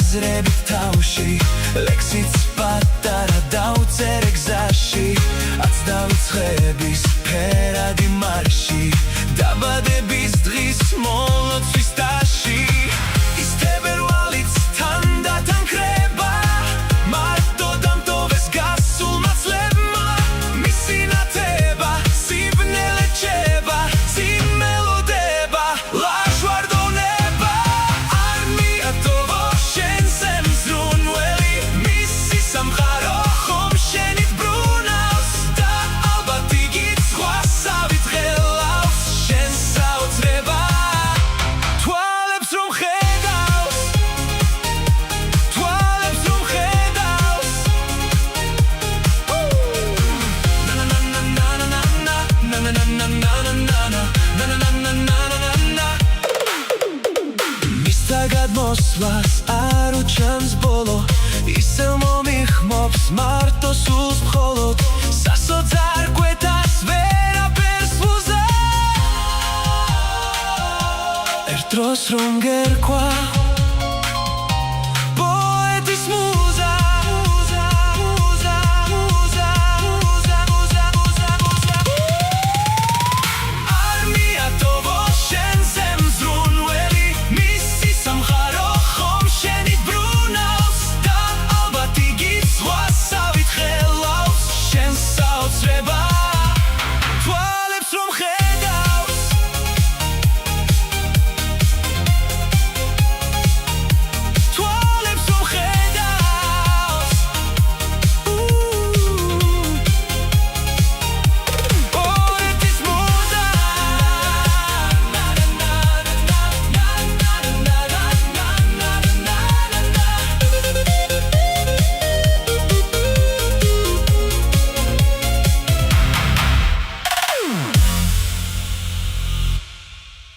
აზრებით თავში ლექსიც პატარა დაუწერე გზაში აც დავიწყების ფერადი მარში დაბადების დღის მოლოცვის ტაში ის თებერვალიც თანდათან ქრება მარტო დამტოვეს გასულმა წლებმა მისი ნათება სიბნელე რჩება წიმელოდება ლაჟვარდონება არ მიატოვა გადმოსვლას არ უჩანს ბოლო ისევ მომიხმობს მარტო სულს მხოლოდ სასოც არ გვეთას ვერაფერს ვუზა ერთ დროს რომ გერქვა